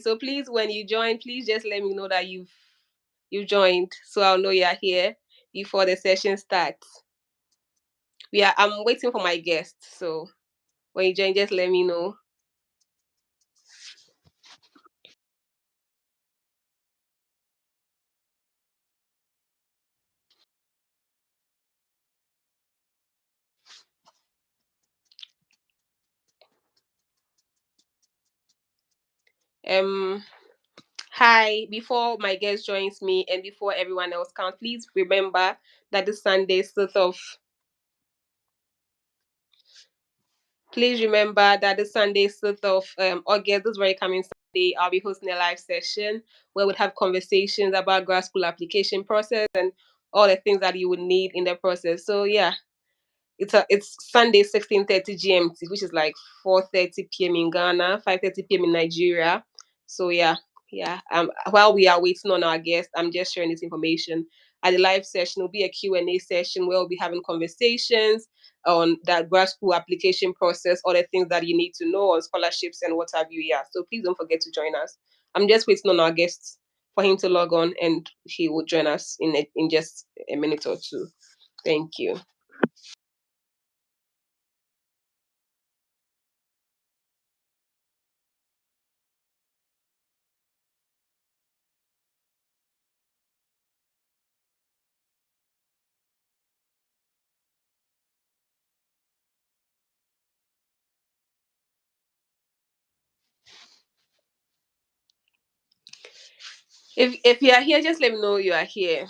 So please, when you join, please just let me know that you've joined, so I'll know you're here before the session starts. I'm waiting for my guest, so when you join, just let me know. Hi, before my guest joins me and before everyone else comes, please remember that this Sunday, 6th of Please remember that this Sunday, 6th of August, this very coming Sunday, I'll be hosting a live session where we'll have conversations about grad school application process and all the things that you would need in the process. So yeah, it's Sunday 16:30 GMT, which is like 4:30 p.m. in Ghana, 5:30 p.m. in Nigeria. So yeah. While we are waiting on our guest, I'm just sharing this information. At the live session, will be a Q&A session where we'll be having conversations on that grad school application process, all the things that you need to know on scholarships and what have you. Yeah. So please don't forget to join us. I'm just waiting on our guests for him to log on, and he will join us in just a minute or two. Thank you. If you are here, just let me know you are here.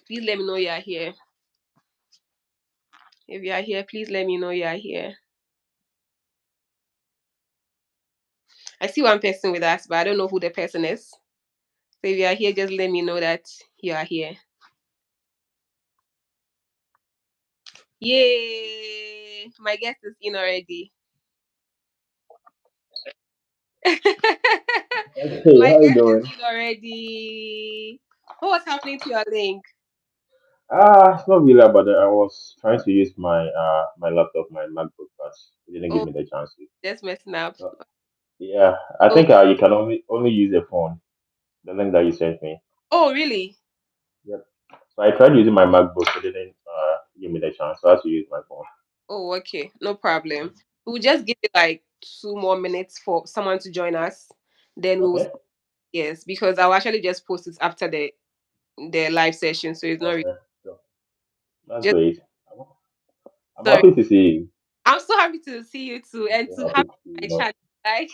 Please let me know you are here. If you are here, please let me know you are here. I see one person with us, but I don't know who the person is. So if you are here, just let me know that you are here. Yay! My guest is in already. Hey, My how you guest is doing? in already. What's happening to your link? It's not really about that. I was trying to use my laptop, my MacBook, but it didn't give Oh, me the chance to. just messing up. So, yeah, I Oh, think you can only use the phone, the link that you sent me. oh, really? Yep. So I tried using my MacBook, it didn't give me the chance. So I had to use my phone. Oh, okay. No problem. We'll just give it like 2 more minutes for someone to join us. Then we will. Okay. Yes, because I'll actually just post it after the live session, so it's not really Okay. So that's just great. I'm sorry. happy to see you. I'm so happy to see you too I'm and so to happy have to see my you. chat like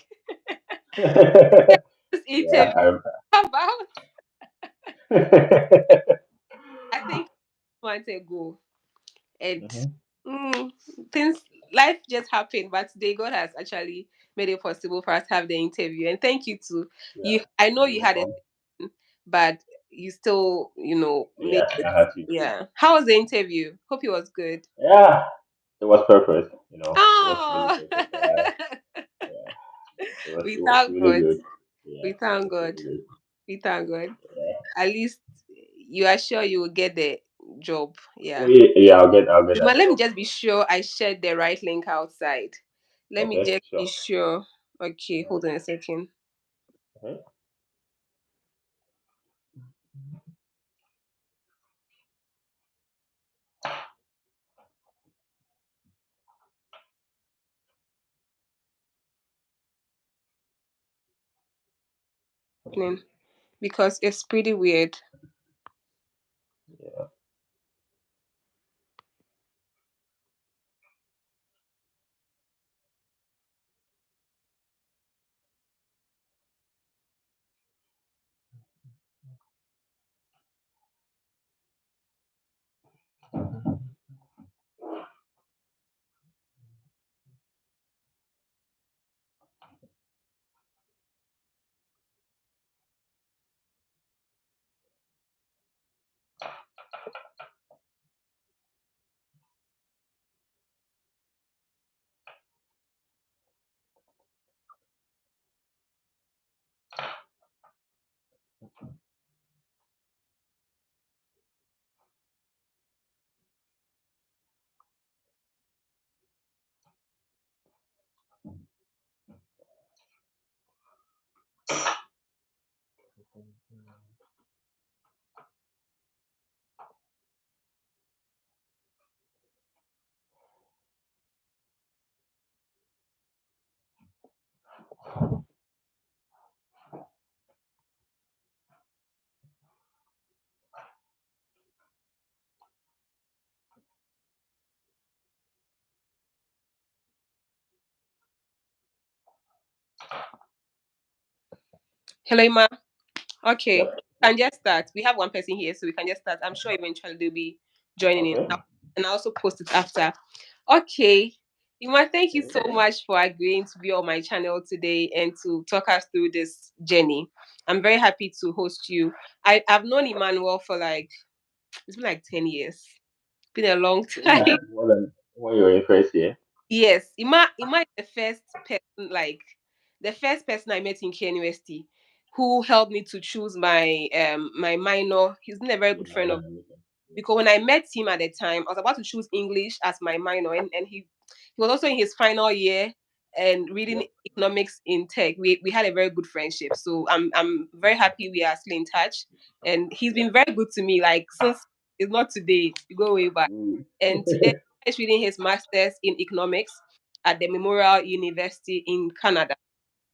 Yeah. this Yeah. interview about I think a month ago and Mhm. mm, things life just happened, but today God has actually made it possible for us to have the interview, and thank you to Yeah. you. I know You're you had a welcome. but you still made Yeah, it. I had to. Yeah, how was the interview? Hope it was good. Yeah, it was perfect. It was really Oh, perfect. Yeah, we it was thank really God. good. Yeah, We it thank was God. really good. We thank God. Yeah. At least you are sure you will get the job. Oh Yeah. yeah, yeah. I'll get But that let me job. just be sure I shared the right link outside. Let me Okay, just be sure. sure. Okay, hold on a second. Okay. Because it's pretty weird. Yeah. Hello, Ima. Okay, Yep. can just start. We have one person here, so we can just start. I'm sure eventually they'll be joining in, Okay. and I'll also post it after. Okay, Ima, thank you so much for agreeing to be on my channel today and to talk us through this journey. I'm very happy to host you. I've known Emmanuel for like it's been like 10 years. Been a long time. Yeah. More than when you were in first year. Yes, Ima is the first person, like the first person I met in KNUST who helped me to choose my minor. He's been a very Yeah, good friend minor of and everything. because when I met him at the time, I was about to choose English as my minor, and he was also in his final year and reading Yep. economics in tech. We had a very good friendship, so I'm very happy we are still in touch, and he's Yep. been very good to me. Like since it's not today, we go way back, Mm. and today he's reading his masters in economics at the Memorial University in Canada.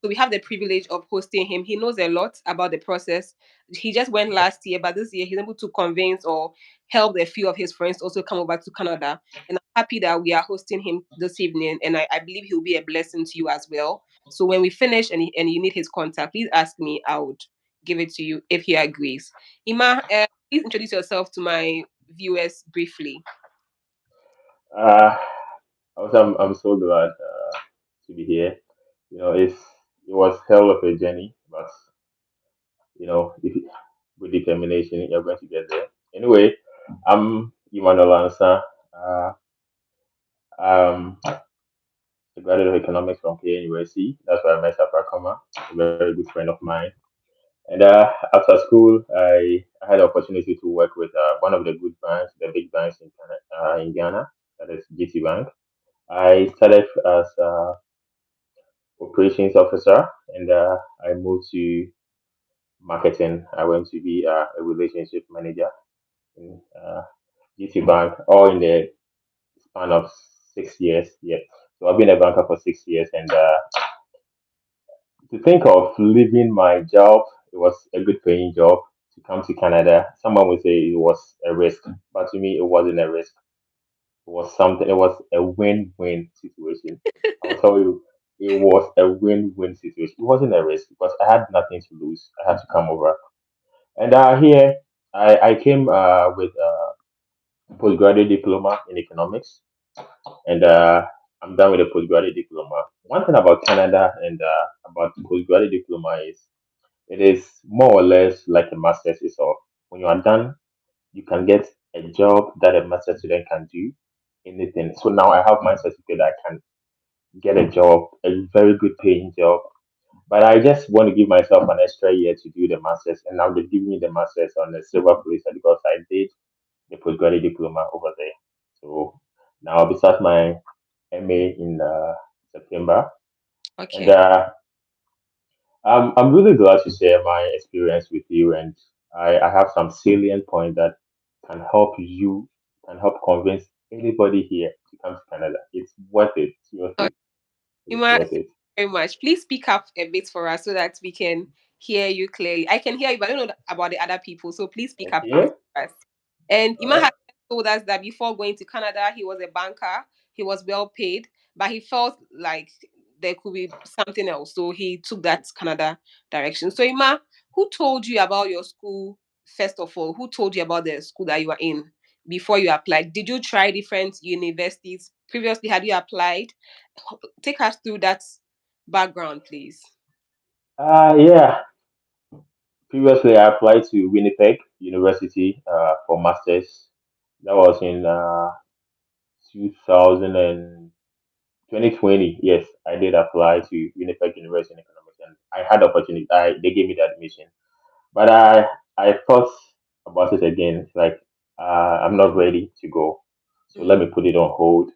So we have the privilege of hosting him. He knows a lot about the process. He just went last year, but this year he's able to convince or help a few of his friends also come over to Canada. And I'm happy that we are hosting him this evening. And I believe he'll be a blessing to you as well. So when we finish and you need his contact, please ask me. I would give it to you if he agrees. Ima, please introduce yourself to my viewers briefly. Uh, also, I'm so glad to be here. It was hell of a journey, but if with determination, you're going to get there. Anyway, I'm Emmanuel Lansa. Um, a graduate of economics from KNUSC. That's where I met Afrakama, a very good friend of mine. And after school, I had the opportunity to work with one of the good banks, the big banks in Ghana, that is GT Bank. I started as operations officer, and I moved to marketing. I went to be a relationship manager in GT Bank, all in the span of 6 years. Yeah, so I've been a banker for 6 years, and to think of leaving my job, it was a good paying job to come to Canada. Someone would say it was a risk, but to me, it wasn't a risk. It was something, it was a win win situation. I'll tell you, it was a win win situation. It wasn't a risk because I had nothing to lose. I had to come over. And here, I came with a postgraduate diploma in economics, and I'm done with a postgraduate diploma. One thing about Canada and about postgraduate diploma is it is more or less like a master's itself. When you are done, you can get a job that a master's student can do, anything. So now I have my certificate. I can get a job, a very good paying job. But I just want to give myself an extra year to do the master's, and now they're giving me the master's on the silver placer because I did the postgraduate diploma over there. So now I'll be starting my MA in September, and Okay. I'm really glad to share my experience with you, and I have some salient point that can help you, can help convince anybody here to come to Canada. It's worth it. Seriously, it's Ima, worth thank you it. very much. Please speak up a bit for us so that we can hear you clearly. I can hear you, but I don't know about the other people. So please speak up a bit Okay. for us. And All Ima right. has told us that before going to Canada, he was a banker. He was well paid, but he felt like there could be something else. So he took that Canada direction. So Ima, who told you about your school, first of all? Who told you about the school that you were in before you applied? Did you try different universities? Previously, had you applied? Take us through that background, please. Yeah. Previously, I applied to Winnipeg University for masters. That was in 2000 and 2020. Yes, I did apply to Winnipeg University in economics, and I had the opportunity. They gave me the admission. But I thought about it again. It's like I'm not ready to go, so let Mm, me put it on hold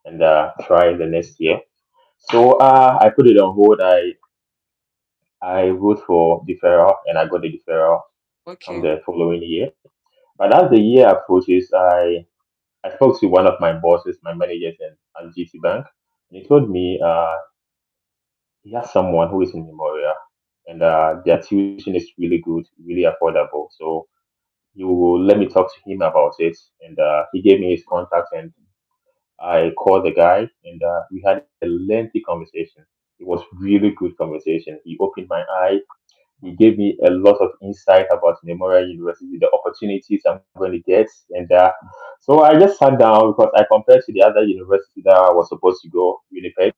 and try the next year. So I put it on hold. I wrote for deferral and I got the deferral come Okay. the following year. But as the year approaches, I spoke to one of my bosses, my managers at GT Bank, and he told me he has someone who is in Memorial, and their tuition is really good, really affordable. So you will let me talk to him about it. And he gave me his contact, and I called the guy, and we had a lengthy conversation. It was really good conversation. He opened my eye. He gave me a lot of insight about Memorial University, the opportunities I'm going to get, and so I just sat down because I compared to the other university that I was supposed to go, Winnipeg.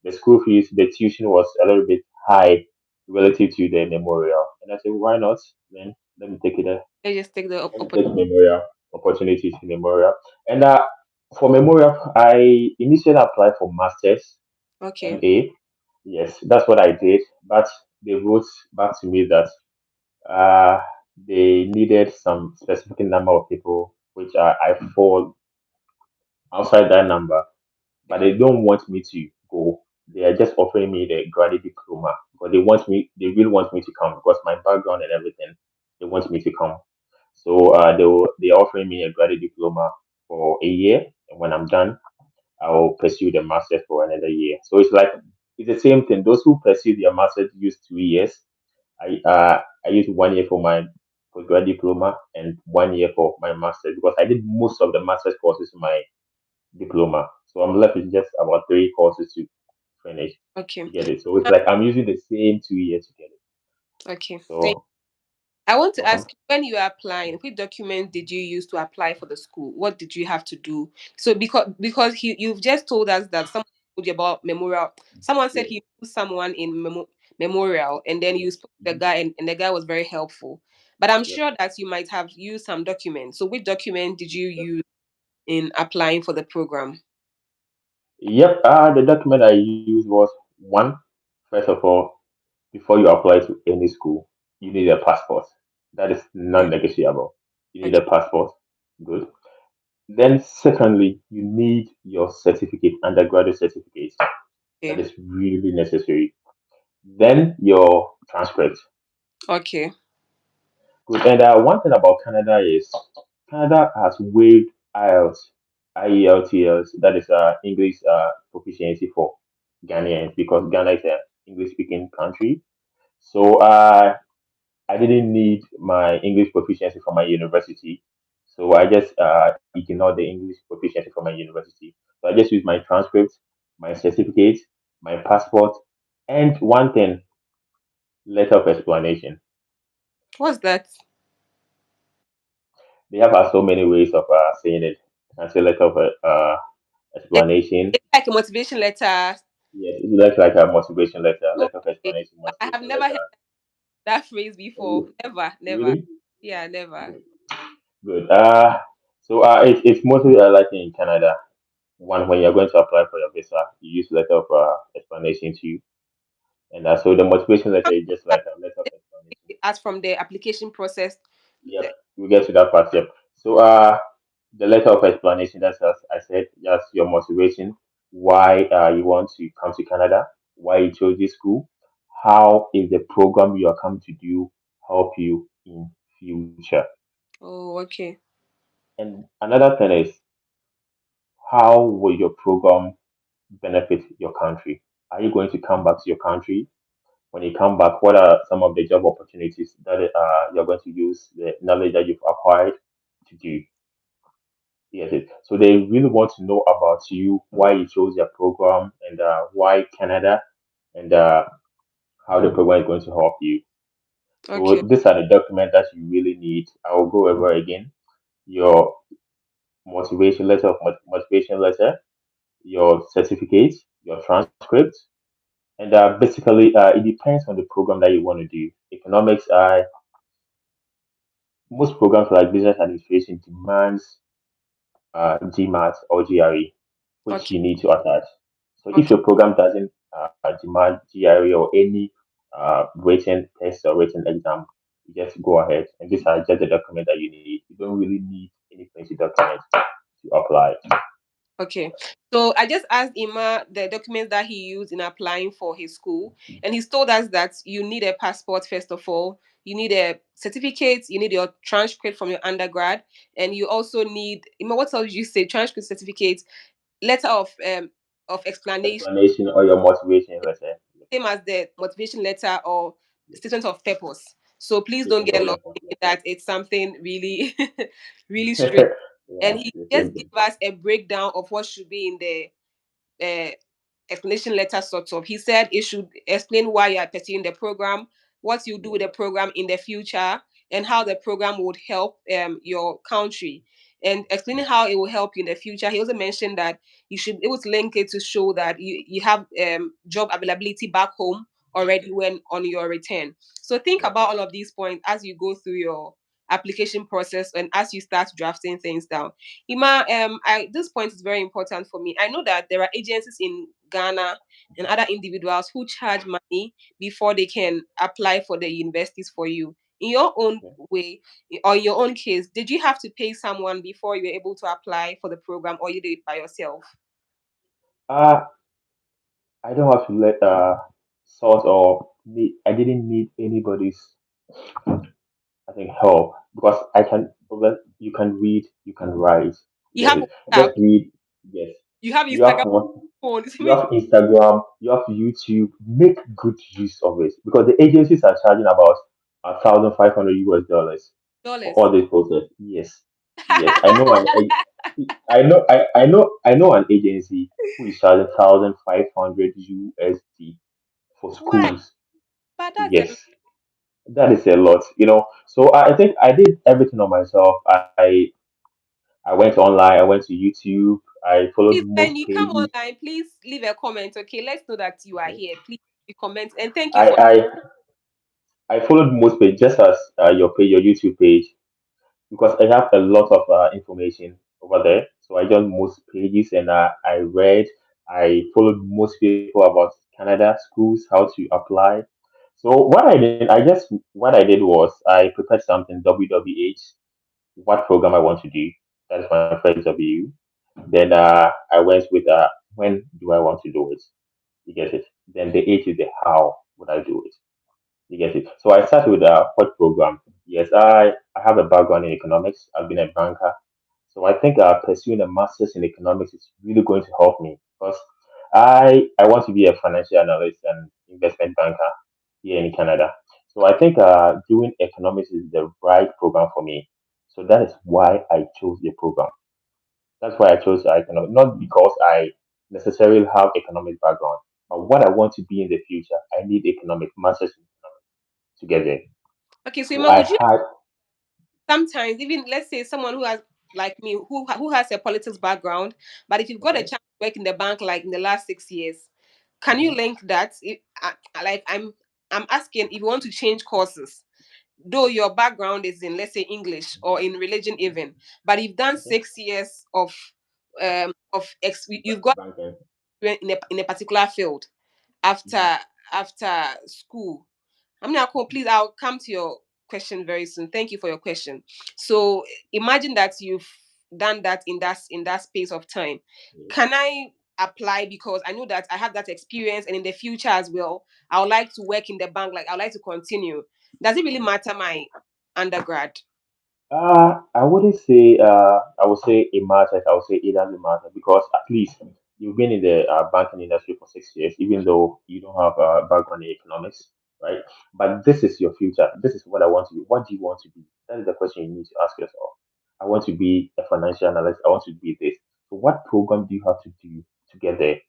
The school fees, the tuition was a little bit high relative to the Memorial, and I said, why not? Then let me take it. Let's just take the Let me opportunity. take Memorial opportunities in Memorial, and for Memorial, I initially applied for masters, Okay. MA. Yes, that's what I did, but they wrote back to me that uh, they needed some specific number of people, which I fall outside that number, but Okay. they don't want me to go. They are just offering me the graduate diploma because they want me. They really want me to come because my background and everything. They want me to come. So they're offering me a graduate diploma for a year, and when I'm done, I'll pursue the master for another year. So it's the same thing. Those who pursue their master use 2 years. I used 1 year for my postgraduate diploma and 1 year for my master because I did most of the master's courses in my diploma. So I'm left with just about 3 courses to finish Okay. to get it. So it's like I'm using the same 2 years to get it. Okay. So I want to uh ask you, when you were applying, which document did you use to apply for the school? What did you have to do? So because you've just told us that someone told you about Memorial. Someone said yeah, he knew someone in Memorial, and then yeah, you spoke to the mhm, guy, and the guy was very helpful. But I'm yeah. sure that you might have used some documents. So which document did you use in applying for the program? Yep. The document I used was one. First of all, before you apply to any school, you need a passport. That is Okay. non-negotiable. You need Okay. a passport. Good. Then, secondly, you need your certificate, undergraduate certificate. That Okay. is really necessary. Then your transcript. Okay. Good. And one thing about Canada is Canada has waived IELTS, IELTS, that is English proficiency for Ghanaians because Ghana is an English speaking country. So I didn't need my English proficiency from my university. So I just ignored the English proficiency from my university. So I just used my transcript, my certificate, my passport, and one thing, letter of explanation. What's that? They have so many ways of saying it. I can say letter of Like, explanation. it's like a motivation letter. Yes, it's like a motivation letter, letter of Okay. explanation, I have motivation never heard letter. that phrase before. Oh, Never, never. really? Yeah, never. Good. Good. So it's mostly like in Canada. One when you're going to apply for your visa, you use letter of explanation too. And so the motivation letter is just like a letter of explanation. As from the application process. Yep, we get to that part. Yep. So the letter of explanation, that's as I said, just your motivation, why you want to come to Canada, why you chose this school, how is the program you are coming to do help you in future. Oh, okay. And another thing is how will your program benefit your country? Are you going to come back to your country? When you come back, what are some of the job opportunities that you're going to use the knowledge that you've acquired to do? Yes, so they really want to know about you, why you chose your program, and why Canada, and how the program is going to help you. Okay. So these are the documents that you really need. I will go over again. Your motivation letter, your certificate, your transcript, and basically it depends on the program that you want to do. Economics, most programs like business administration demands GMAT or GRE, which Okay. you need to attach. So if Okay. your program doesn't demand GRE or any written test or written exam, you just go ahead. And these are just the document that you need. You don't really need any fancy documents to apply. Okay. So I just asked Ima the documents that he used in applying for his school, and he's told us that you need a passport first of all. You need a certificate. You need your transcript from your undergrad, and you also need Ima. What else did you say? Transcript, certificate, letter of explanation, Explanation or your motivation letter. same as the motivation letter or statement of purpose. So please don't Statement get of lost purpose. in that it's something really, really strange. Yeah, And he the just same gave thing. us a breakdown of what should be in the explanation letter sort of. He said it should explain why you are pursuing the program, what you do with the program in the future, and how the program would help your country. And explaining how it will help you in the future. He also mentioned that you should be able to link it to show that you have job availability back home already when on your return. So think Yeah. about all of these points as you go through your application process and as you start drafting things down. Ima, this point is very important for me. I know that there are agencies in Ghana and other individuals who charge money before they can apply for the universities for you. In your own Okay. way, or in your own case, did you have to pay someone before you were able to apply for the program, or you did it by yourself? Uh, I don't have to let sort or need. I didn't need anybody's, I think, help because I can. Well, you can read, you can write. You You get have it. WhatsApp, Just read. Yes. you have You have Instagram what? phone, You have Instagram. You have YouTube. Make good use of it because the agencies are charging about 1,500 US dollars for dollars. all this process. Yes. Yes. I know an agency who is charging 1,500 USD for Why? schools. But that's a Yes, that is a lot, you know. So I think I did everything on myself. I went online, I went to YouTube, I followed please, when most you come pages. online, please leave a comment. Okay, let's know that you are Okay. here. Please you comment and thank you I for I followed most pages just as your page, your YouTube page, because I have a lot of information over there. So I joined most pages and I read. I followed most people about Canada schools, how to apply. So what I did was I prepared something WWH, what program I want to do. That is my first W. Then I went with when do I want to do it? You get it. Then the H is the how would I do it? You get it. So I started with what program? Yes, I have a background in economics. I've been a banker. So I think pursuing a master's in economics is really going to help me because I want to be a financial analyst and investment banker here in Canada. So I think doing economics is the right program for me. So that is why I chose the program. That's why I chose economics, not because I necessarily have economic background, but what I want to be in the future. I need economic masters in economics to get there. okay. So So Ima, I would you had sometimes even let's say someone who has like me who has a politics background, but if you've got a okay. chance to work in the bank like in the last 6 years, can you Mhm. link that? Like I'm asking if you want to change courses, though your background is in let's say English or in religion even, but you've done Okay. 6 years you've got Banking. experience in a particular field Mhm. after school. I'm not cool. Please, I'll come to your question very soon. Thank you for your question. So imagine that you've done that in that space of time. Yes. Can I apply because I know that I have that experience and in the future as well, I would like to work in the bank, like I would like to continue. Does it really matter my undergrad? I wouldn't say I would say it matters. I would say it doesn't matter because at least you've been in the banking industry for 6 years, even though you don't have a background in economics, right? But this is your future. This is what I want to be. What do you want to be? That is the question you need to ask yourself. I want to be a financial analyst. I want to be this. So what program do you have to do to get there?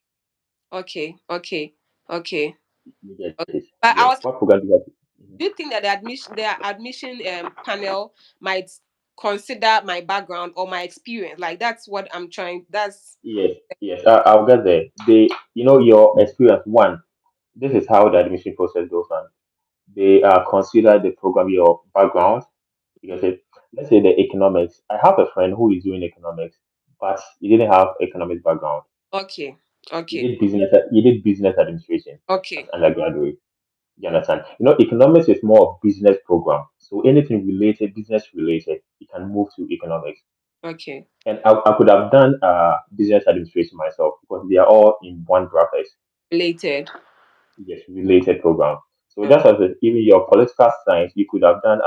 Okay, okay, okay. You get Okay. it. But I Yes. was What program do you have to? Mhm. do you think that the admission panel might consider my background or my experience? Like that's what I'm trying. That's Yes. Yes. I'll get there. Your experience. One. This is how the admission process goes on. They consider the program your background because let's say the economics. I have a friend who is doing economics, but he didn't have economics background. okay, He okay, did business. He did business administration as okay, undergraduate. You understand? Economics is more of business program. So anything related, business related, you can move to economics. Okay. And I could have done business administration myself because they are all in one bracket. Related. Yes, related program. So Okay. that's as even your political science, you could have done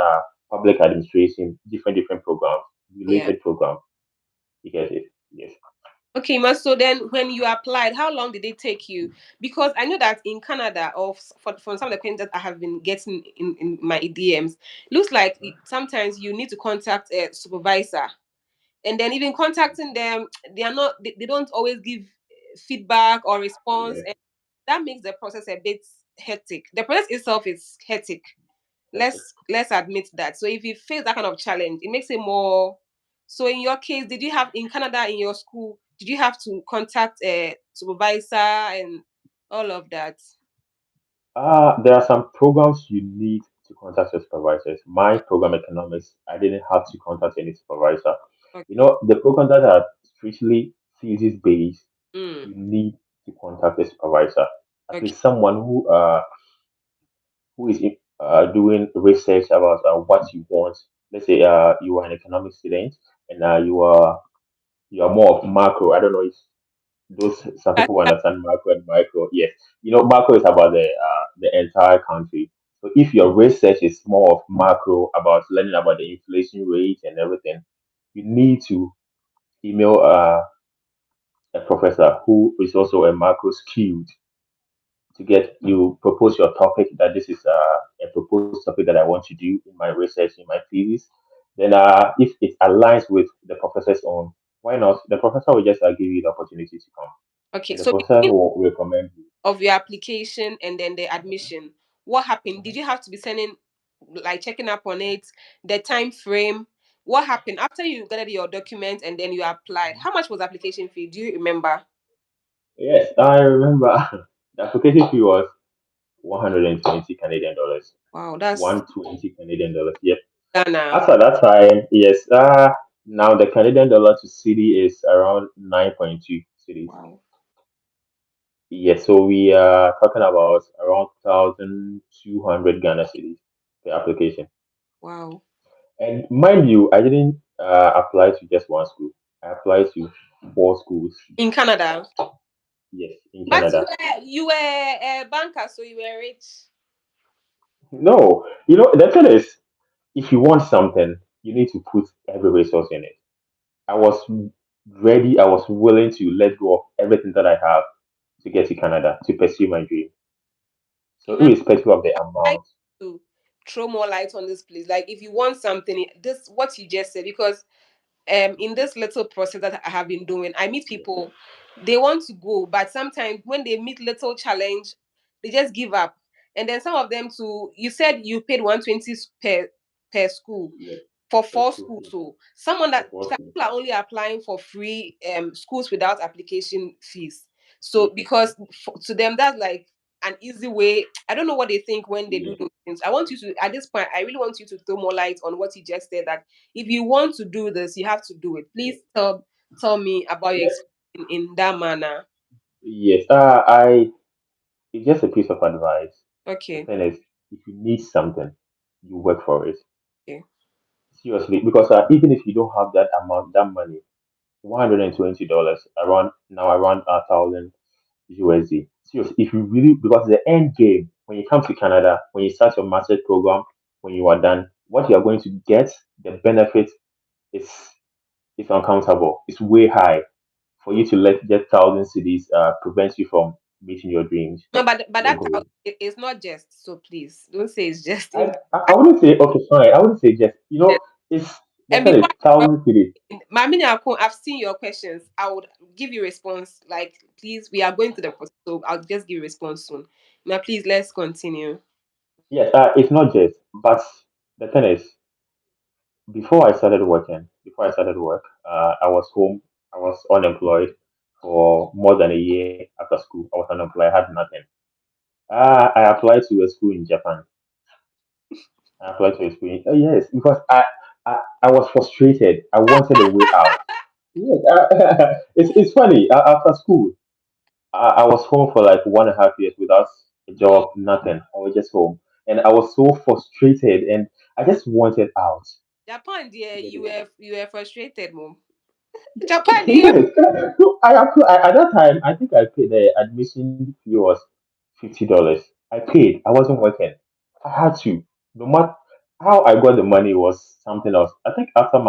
public administration, different programs, Yeah. related program. You get it? Yes. Okay, ma. So then, when you applied, how long did it take you? Because I know that in Canada, from some of the questions that I have been getting in my DMs, looks like sometimes you need to contact a supervisor, and then even contacting them, they don't always give feedback or response, Yeah. and that makes the process a bit hectic. The process itself is hectic. Let's admit that. So if you face that kind of challenge, it makes it more. So in your case, did you have in Canada in your school? Did you have to contact a supervisor and all of that? There are some programs you need to contact your supervisors. My program economics, I didn't have to contact any supervisor. Okay. The programs that are strictly thesis based, Mm, you need to contact a supervisor, at okay. least someone who is doing research about what you want. Let's say you are an economic student and you are more of macro. I don't know if those some people understand macro and micro. Yes, macro is about the entire country. So if your research is more of macro about learning about the inflation rate and everything, you need to email a professor who is also a macro skilled to get you propose your topic that this is a proposed topic that I want to do in my research in my thesis. Then if it aligns with the professor's own, why not? The professor will just give you the opportunity to come, Okay. and the So professor between will recommend you. of your application and then the admission, what happened? Did you have to be sending, like, checking up on it, the time frame? What happened after you gathered your documents and then you applied? How much was the application fee? Do you remember? Yes, I remember the application fee was 120 Canadian dollars. Wow, that's 120 Canadian dollars. Yep. Ghana. As at that time, yes. Now the Canadian dollar to CD is around 9.2 cities. Wow. Yes, so we are talking about around 1,200 Ghana cities per application. Wow. And mind you, I didn't apply to just one school. I applied to four schools. In Canada. Yes, in But you Canada. were you were a banker, so you were rich. No, the thing is, if you want something, you need to put every resource in it. I was ready, I was willing to let go of everything that I have to get to Canada to pursue my dream. So, Okay, irrespective of the I would like amount, to throw more light on this, please. Like, if you want something, this what you just said, because in this little process that I have been doing, I meet yeah, people, they want to go, but sometimes when they meet little challenge, they just give up. And then some of them too, you said you paid 120 per school yeah, for that's four cool. schools. Yeah, So someone that of course, some people are only applying for free schools without application fees. So yeah, because to them that's like an easy way. I don't know what they think when they do yeah, those things. I want you to, at this point, I really want you to throw more light on what you just said, that if you want to do this, you have to do it. Please tell me about your yeah. experience in that manner. Yes. It's just a piece of advice. The Okay. thing is, if you need something, you work for it. Okay. Seriously, because even if you don't have that amount, that money, $120 around 1,000 USD. Seriously, if you really, because the end game when you come to Canada, when you start your master's program, when you are done, what you are going to get, the benefit is is uncountable. It's way high for you to let just thousand cities prevent you from meeting your dreams, No, but your that goals. it's not just. So please don't say it's just. I wouldn't say okay, fine. I wouldn't say just it's the And thing before is thousand cities. Mamini Akon, I've seen your questions. I would give you response. Like, please, we are going to the process, so I'll just give response soon. Now, please, let's continue. Yes, it's not just, but the thing is, before I started work, I was home. I was unemployed for more than a year after school. I was unemployed. I had nothing. I applied to a school in Japan. I applied to a school. Yes, because I was frustrated. I wanted a way out. Yes, it's funny. After school, I was home for like 1.5 years without a Oh, job, nothing. I was just home, and I was so frustrated, and I just wanted out. Japan, dear, You get you it? were frustrated, mom. Japan, yeah. Yes. So at that time, I think I paid the admission fee was $50. I paid. I wasn't working. I had to. No matter how I got the money was something else. I think after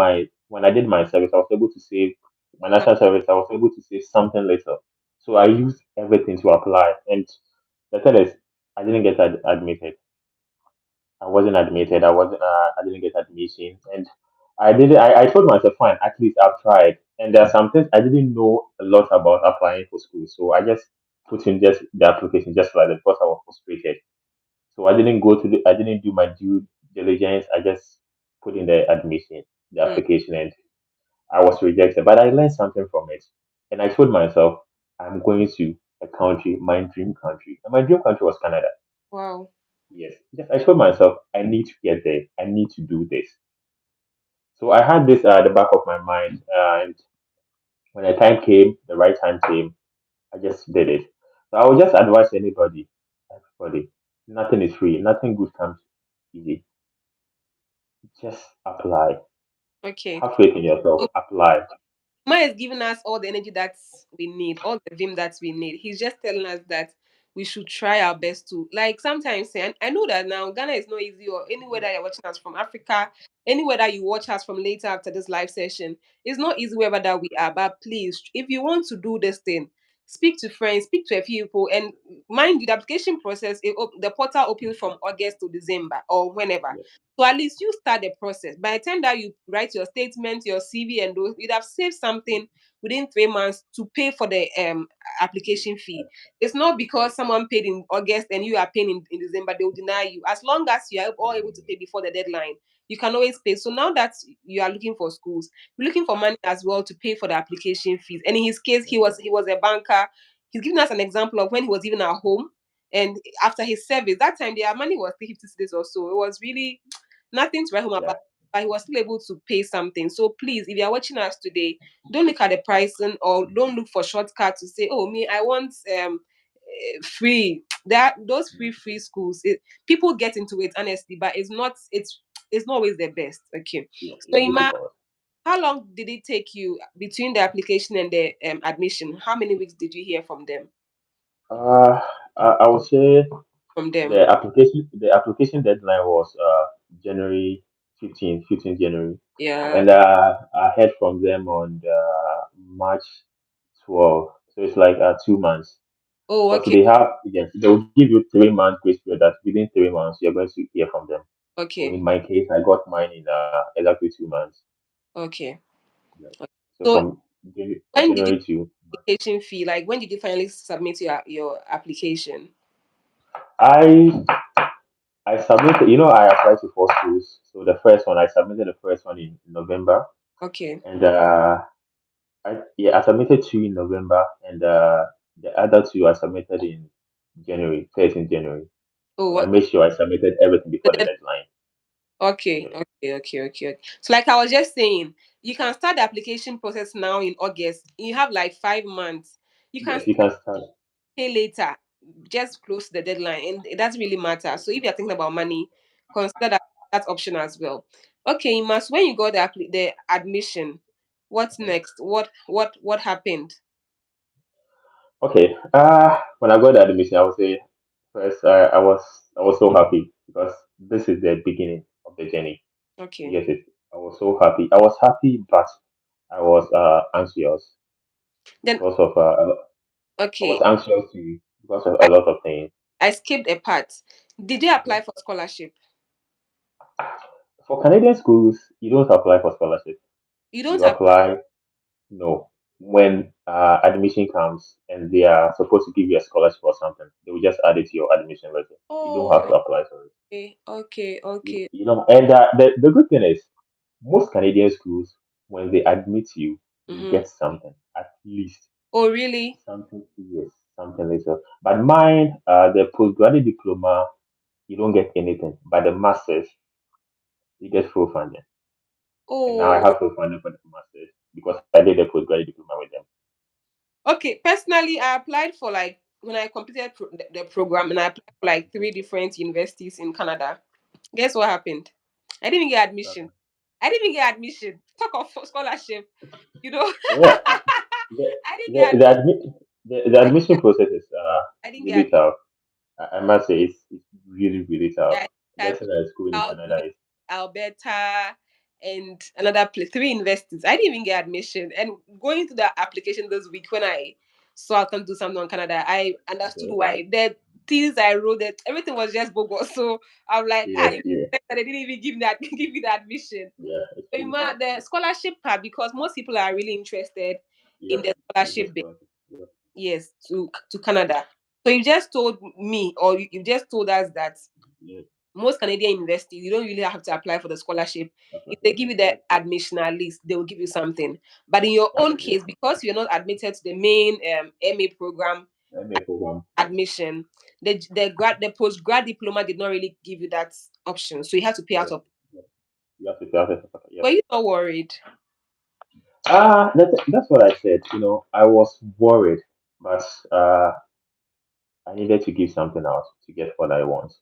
when I did my service, I was able to save my national service. I was able to save something later. So I used everything to apply. And the thing is, I didn't get admitted. I wasn't admitted. I wasn't. I didn't get admission, and I did. I told myself, fine. At least I've tried. And there are some things I didn't know a lot about applying for school, so I just put in just the application just like that because I was frustrated. So I didn't go to the. I didn't do my due diligence. I just put in the admission, the Mm, application, and I was rejected. But I learned something from it, and I told myself, I'm going to a country, my dream country, and my dream country was Canada. wow. Yes, yes. I told myself I need to get there. I need to do this. So I had this at the back of my mind, and when the time came, the right time came, I just did it. So I would just advise everybody, nothing is free. Nothing good comes easy. Just apply. Okay. Have faith in yourself. So Apply. Ma is giving us all the energy that we need, all the vim that we need. He's just telling us that we should try our best to. Like sometimes, and I know that now Ghana is not easy, or anywhere that you're watching us from Africa, anywhere that you watch us from later after this live session, it's not easy wherever that we are. But please, if you want to do this thing, speak to friends, speak to a few people, and mind you, the application process, the portal opens from August to December or whenever. Yes, So at least you start the process. By the time that you write your statement, your CV, and those, you'd have saved something within 3 months to pay for the application fee. It's not because someone paid in August and you are paying in December, they will deny you. As long as you are all able to pay before the deadline, you can always pay. So now that you are looking for schools, you're looking for money as well to pay for the application fees. And in his case, he was a banker. He's giving us an example of when he was even at home. And after his service, that time their money was 350 or so. It was really nothing to write home yeah, about, but he was still able to pay something. So please, if you are watching us today, don't look at the pricing or don't look for shortcuts to say, "Oh, me, I want free." That those free schools, people get into it honestly, but it's not always the best. Okay, yeah, so yeah, Ima, of course. how long did it take you between the application and the admission? How many weeks did you hear from them? Uh, I would say From them, the application deadline was January 15th January, yeah. and I heard from them on March 12th. So it's like 2 months. Oh, Because okay, they will give you 3 months grace period. That within 3 months you're going to hear from them. So okay, in my case, I got mine in exactly 2 months. okay. Yeah. So So from when did you January to application fee? Like when did you finally submit your application? I I submitted. I applied to 4 schools. So the first one I submitted the first one in November, Okay. and I submitted two in November, and the other two I submitted in January, 13th January. Oh, So I made sure I submitted everything before the deadline. okay, Yeah. okay, okay, okay. So like I was just saying, you can start the application process now in August. You have like 5 months. You can Yes, you can start. pay later, just close to the deadline, and it doesn't really matter. So if you're thinking about money, consider that option as well. Okay, Mas, when you got the admission, what's next? What happened? Okay. When I got the admission, I would say first I was so happy because this is the beginning of the journey. You Okay. get it? I was so happy. I was happy, but I was anxious Then because of I was okay, anxious because of a I, lot of things. I skipped a part. Did you Okay. apply for scholarship? For Canadian schools, you don't apply for scholarship. You don't You have. apply no when admission comes and they are supposed to give you a scholarship or something. They will just add it to your admission letter. You don't have Oh, to apply for it. okay, okay, You, okay. you know, and the good thing is, most Canadian schools, when they admit you, you Mm-hmm. get something, at least Oh, really? something serious, something little. But mine, the postgraduate diploma, you don't get anything. But the masters, you get full funding. And now I Oh, have full funding for the masters because I did the postgraduate diploma with them. okay. Personally, I applied for like when I completed the program, and I applied for like three different universities in Canada. Guess what happened? I didn't get admission. I didn't even get admission. Talk of scholarship, you know. Yeah, the I didn't the get the, admission. the I, admission process is I didn't really get tough. I must say it's really really tough. admission. I Getting typed a school in out Canada is Alberta and another place, three universities. I didn't even get admission. And going to the application this week when I saw I can do something on Canada, I understood okay. why. The things I wrote, that everything was just bogus. So I'm like, Yeah, you yeah, they didn't even give me that give me the admission. yeah. It's So, really tough. the scholarship part, because most people are really interested in Yeah, the in scholarship this bit, process. Yeah, yes, to Canada. So you just told me, or you just told us that yeah. most Canadian universities, you don't really have to apply for the scholarship. Apply If for they it. give you the Yeah, admission at least, they will give you something. But in your own yeah. case, because you're not admitted to the main MA program MA program. admission, the post grad diploma did not really give you that option. So you have to pay out Yeah, of. yeah. You have to apply for it. Were Yep. you not worried? That's what I said. I was worried, but I needed to give something out to get what I want.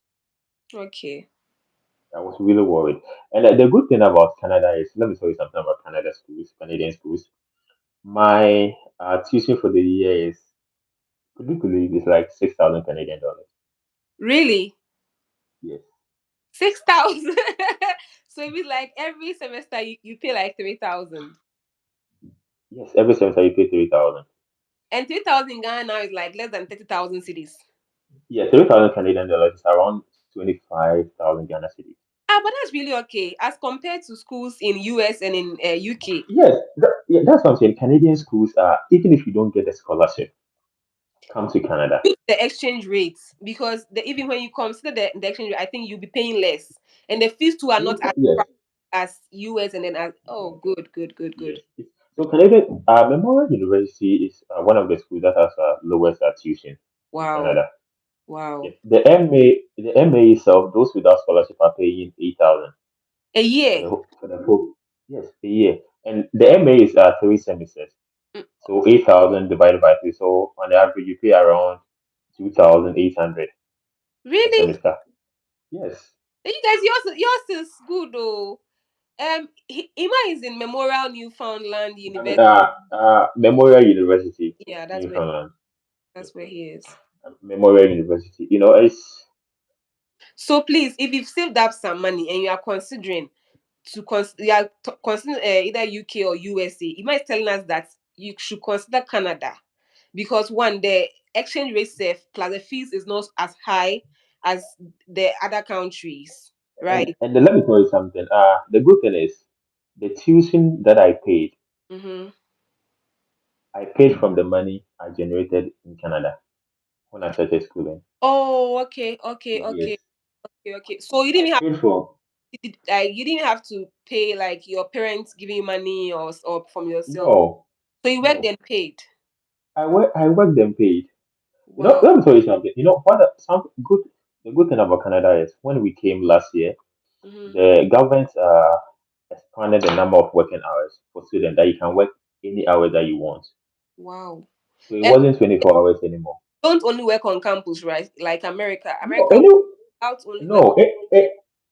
Okay. I was really worried. And the good thing about Canada is, let me tell you something about Canada schools, Canadian schools. My tuition for the year is, could you believe, it's like 6,000 Canadian dollars. Really? Yes. 6,000. So it means like every semester you pay like 3,000. Yes, every semester you pay 3,000. And 3,000 in Ghana now is like less than 30,000 cities. Yeah, 3,000 Canadian dollars is around 25,000 Ghana cedis. Ah, but that's really okay as compared to schools in US and in UK. Yes, yeah, that's what I'm saying. Canadian schools are, even if you don't get a scholarship, come to Canada. The exchange rates, because even when you consider the exchange rate, I think you'll be paying less, and the fees too are not as Yes, as US and then as oh good good good yes. good. So Canadian Memorial University is one of the schools that has lowest tuition in Wow, Canada. wow. Yes, the MA itself, those without scholarship are paying 8,000 A for year. the whole, yes, a year, and the MA is 3 semesters, Mm, so 8,000 divided by three. So on the average, you pay around 2,800 per really? semester. Yes, Then you guys, yours is good though. Ima is in Memorial Newfoundland I mean, University. Memorial University, Yeah, Newfoundland. that's where he is. Memorial University. It's So please, if you've saved up some money and you are considering you are considering either UK or USA, Ima is telling us that you should consider Canada, because one, the exchange rate safe plus the fees is not as high as the other countries, and right? and then let me tell you something. The good thing is the tuition that Mm-hmm. I paid from the money I generated in Canada when I started schooling. Oh, okay, okay, Yes, okay, okay, okay. So you I didn't have paid for. you didn't have to pay like your parents giving you money or from yourself. No, So you worked no. and paid. I worked and paid. Wow. Let me tell you something. The good thing about Canada is when we came last year, Mm-hmm. the government expanded the number of working hours for students that you can work any hours that you want. Wow. So it And wasn't 24 hours anymore. don't only work on campus, right? Like America. No, America out only work no. on.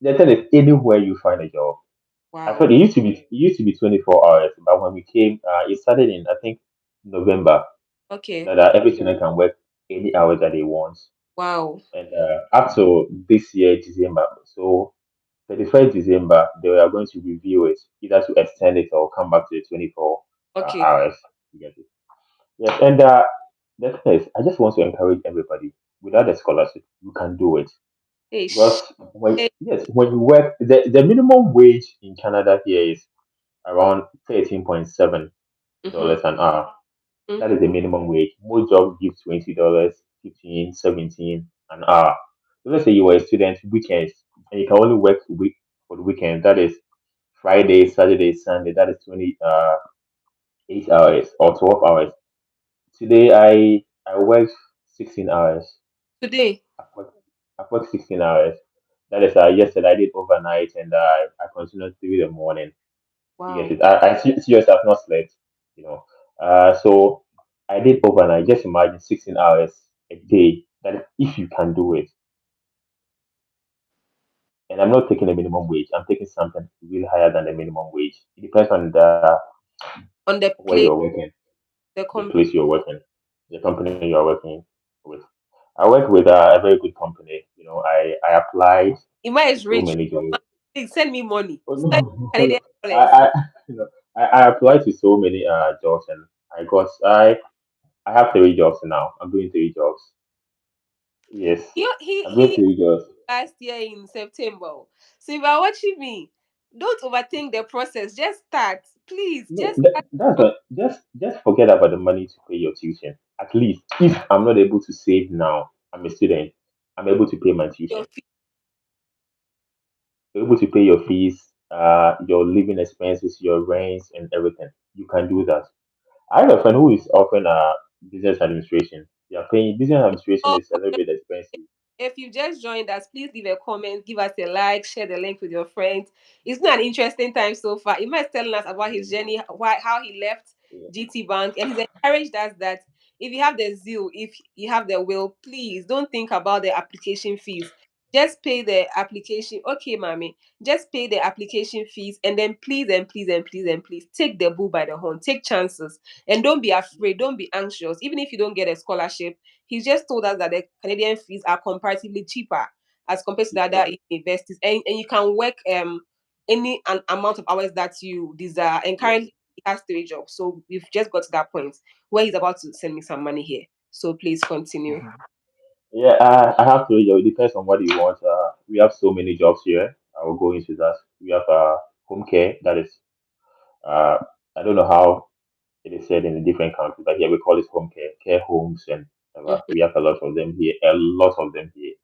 The thing is, anywhere you find a job. I thought Wow. it used to be 24 hours, but when we came, it started in I think November Okay. that every student can work any hours that they want, Wow. and up to this year December. So 31st December, they are going to review it either to extend it or come back to the 24 Okay. hours. You get it? Yes, and the thing is, I just want to encourage everybody. Without a scholarship, you can do it. Ish. Because when Eh, yes, when you work, the minimum wage in Canada here is around $13.7 mm-hmm. an hour. That is the minimum wage. Most jobs give $20, 15, 17 an hour. So let's say you were a student weekends and you can only work for the weekend. That is Friday, Saturday, Sunday. That is 28 hours or 12 hours. Today I worked 16 hours. Today. I've worked, I've worked 16 hours. That is yesterday I did overnight and I continued through the morning. You get Wow. it? Seriously, I've not slept. You know. So I did overnight. Just imagine 16 hours a day. That is if you can do it. and I'm not taking a minimum wage. I'm taking something really higher than the minimum wage. It depends on the On the where place, you're working, the the company. place you're working, the company you're working with. I work with a very good company. I applied Ima to is so rich. many jobs. Please send me money. Oh, Send no, no. Canadian dollars. I I applied to so many jobs, and I have 3 jobs now. I'm doing 3 jobs. Yes, I'm doing He 3 jobs. last year in September. So if you're watching me, don't overthink the process. Just start. Please, No, just start that's not, just forget about the money to pay your tuition. At least if I'm not able to save now, I'm a student. I'm able to pay my your tuition. feet. You're able to pay your fees, your living expenses, your rents, and everything. You can do that. I have a friend who is offering business administration. They are paying business administration Oh, is a little bit expensive. if you just joined us, please leave a comment, give us a like, share the link with your friends. It's been an interesting time so far. Ima is telling us about his journey, how he left Yeah. GT Bank, and he's encouraged us that if you have the zeal, if you have the will, please don't think about the application fees. Just pay the application. Okay, mommy. Just pay the application fees, and then please and please and please and please take the bull by the horn. Take chances, and don't be afraid. Don't be anxious. Even if you don't get a scholarship, he's just told us that the Canadian fees are comparatively cheaper as compared to the Cheaper. other universities, and you can work any amount of hours that you desire. And Yes. currently, he has 3 jobs, so we've just got to that point where he's about to send me some money here. So please continue. Yeah, I have to. It depends on what you want. We have so many jobs here. I will go into that. We have home care. That is, uh, I don't know how it is said in the different countries, but here we call it home care, care homes, and Mhm. we have a lot of them here. A lot of them here.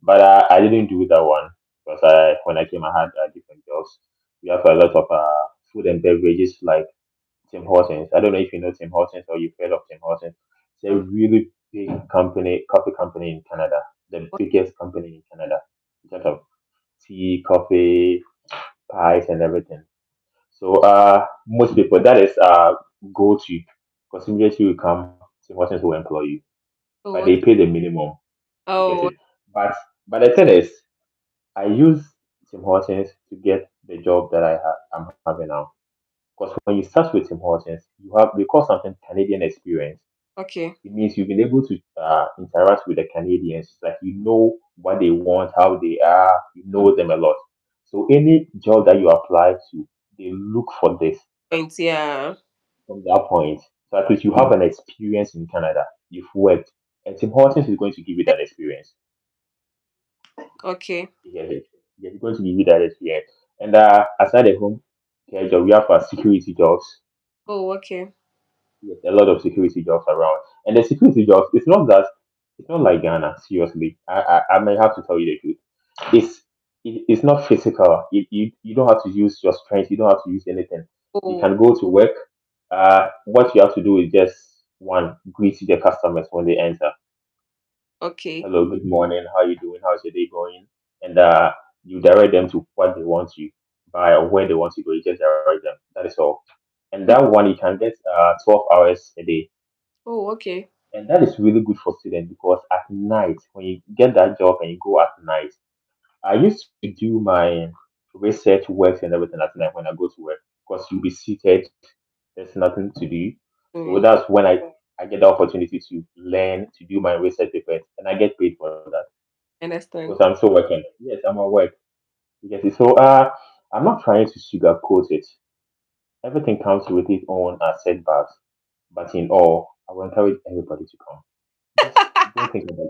But I didn't do that one because when I came, I had different jobs. We have a lot of food and beverages like Tim Hortons. I don't know if you know Tim Hortons or you've heard of Tim Hortons. It's a Um, really big company, coffee company in Canada, the biggest company in Canada in terms of tea, coffee, pies, and everything. So most people that is go to because immediately you come, Tim Hortons will employ you, but oh, they okay. pay the minimum. You get Oh, it. But the thing is, I use Tim Hortons to get the job that I'm having now. Because when you start with Tim Hortons, they call something Canadian experience. okay. It means you've been able to interact with the Canadians. Like you know what they want, how they are, you know them a lot. So any job that you apply to, they look for this Point, yeah. from that point. So at least you have an experience in Canada. You've worked, and Tim Hortons is going to give you that experience. Okay. You get it? Yeah, it's going to give you that experience. And aside the home care job, we have security jobs. Oh, okay. Yes, a lot of security jobs around. And the security jobs, it's not like Ghana, seriously. I may have to tell you the truth. It's not physical. You don't have to use your strength, you don't have to use anything. You Oh, can go to work. What you have to do is just one, greet the customers when they enter. okay. Hello, good morning, how you doing? How's your day going? And you direct them to what they want to buy or where they want to go. You just direct them. That is all. And that one you can get 12 hours a day. Oh, okay. And that is really good for students because at night, when you get that job and you go at night, I used to do my research works and everything at night when I go to work because you'll be seated, there's nothing to do. So Mm, that's when I get the opportunity to learn, to do my research papers, and I get paid for that because I'm understand. still working. Yes, I'm at work. You get it? So I'm not trying to sugarcoat it. Everything comes with its own setbacks, but in all, I will encourage everybody to come. Just don't think about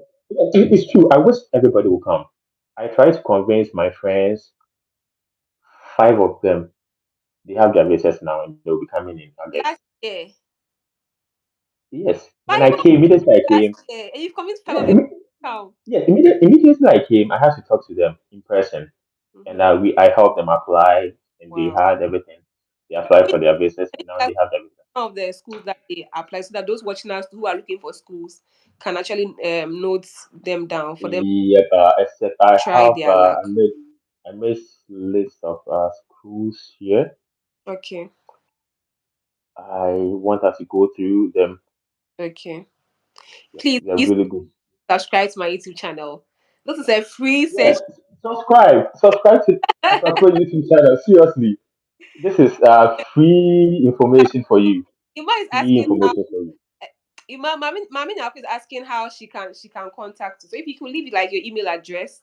it. It's true. I wish everybody would come. I try to convince my friends, 5 of them, they have their visas now and they'll be coming in August. Last year. Yes. When Five I of came, immediately I last came, year. And you've convinced five yeah, of them to come. yes, immediately I came, I had to talk to them in person. And Mm-hmm. I helped them apply and they Wow. had everything. They applied Please for their business tell and now us they have everything. some of the schools that they apply so that those watching us who are looking for schools can actually note them down for them Yep, except to I try have their luck. I made list of schools here. Okay. I want us to go through them. Okay. Yeah, Please, they are please really good. subscribe to my YouTube channel. This is a free Yeah, session. Subscribe to Afrapro YouTube channel. Seriously, this is free information for you. Ima is Free asking how information for you. Ima Mami now is asking how she can contact you. So if you could leave like your email address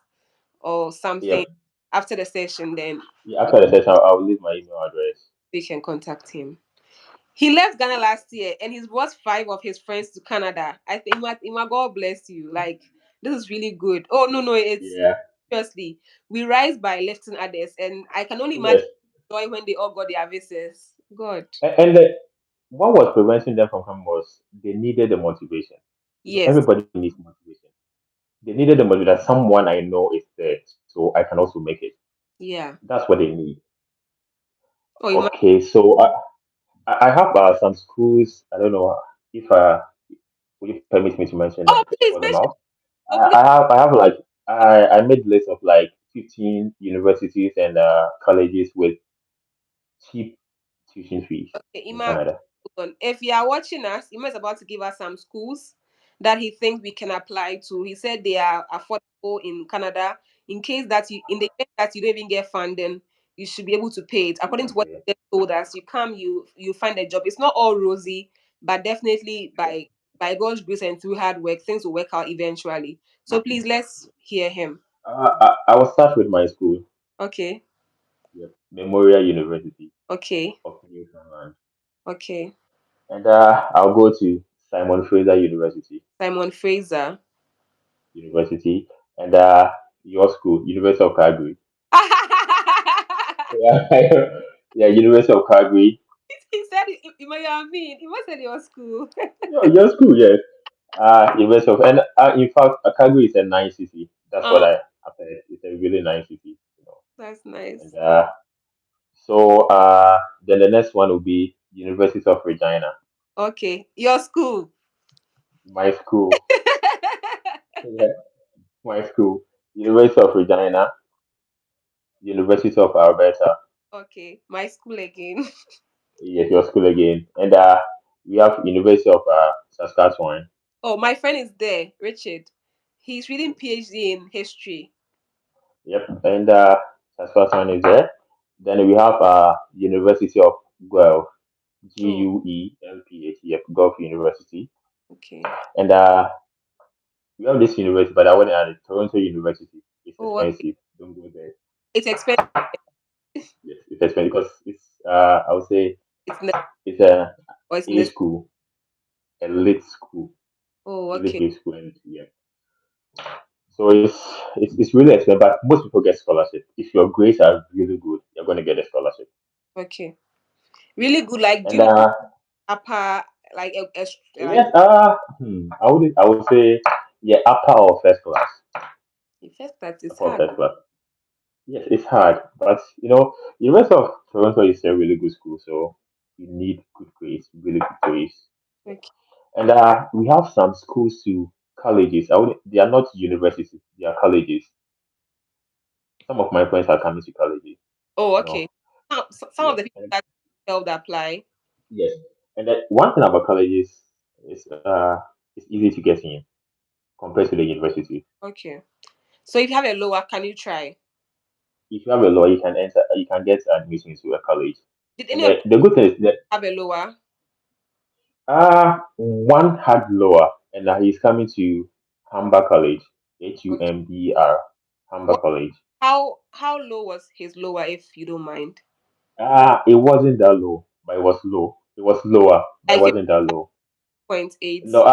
or something Yep. after the session, then Yeah, after the session, I'll leave my email address. we can contact him. He left Ghana last year and he's brought 5 of his friends to Canada. I think Ima, God bless you. Like this is really good. Oh no, it's Yeah. seriously we rise by lifting others, and I can only Yes. imagine the joy when they all got their visas. God, And what was preventing them from coming was they needed the motivation. yes, Everybody needs motivation. They needed the motivation that someone I know is there, so I can also make it. yeah. That's what they need. Oh, Ima, Okay, so I have some schools. I don't know if will you permit me to mention them, oh please call them mention. out. Oh please. I have like I made list of like 15 universities and colleges with cheap tuition fees Okay, in Ima, Canada. hold on. If you are watching us, Ima is about to give us some schools that he thinks we can apply to. He said they are affordable in Canada. In case that in the event that you don't even get funding, you should be able to pay it. According to what Okay. he just told us, you find a job. It's not all rosy, but definitely Yeah. by God's grace and through hard work, things will work out eventually. So please let's hear him. I will start with my school. Okay, Yep. Memorial University okay, of Newfoundland, okay. and I'll go to Simon Fraser Simon Fraser. University, and your school, University of Calgary. Yeah, yeah, University of Calgary. He said it might have been. He must said your school. Your school, yes. University of, and in fact, Calgary is a nice city. That's what Oh, I've heard. It's a really nice city, that's And nice. so then the next one will be University of Regina, Okay, your school. my school. Yeah, my school. University of Regina, University of Alberta. Okay, my school again. Yes, your school again. And we have University of Saskatchewan. Oh, my friend is there, Richard. He's reading PhD in history. Yep, and Saskatchewan is there. Then we have University of Guelph, Oh, Guelph. Yep, Guelph University. okay. And we have this university, but I want to add it, Toronto University. It's Oh, okay. expensive. Don't go there. It's expensive. Yes, it's expensive because it's I would say It's ne- it's a or it's A ne- school, elite school, Oh, okay. elite school, and yeah. So it's really expensive, but most people get scholarship. If your grades are really good, you're going to get a scholarship. Okay. Yeah. Really good. Like, do And you know upper like like yes, I would say yeah, upper or first class, the first that is upper or hard. first class. Yes, it's hard, but University of Toronto is a really good school, so you need good grades, really good grades. Okay. And we have some schools to colleges. They are not universities; they are colleges. Some of my friends are coming to colleges. Oh, You know, okay. Some of yes, the people and that helped apply. yes, and that one thing about colleges is it's easy to get in compared to the university. Okay. So if you have a lower, can you try? If you have a law, you can get admission to a college. Did And any of them the good thing is that have a lower? one had lower, and he's coming to Humber College, Okay. HUMBER, Humber What College. how low was his lower if you don't mind? It wasn't that low, but it was low. It was lower, but it Like wasn't that low. 50.8. No,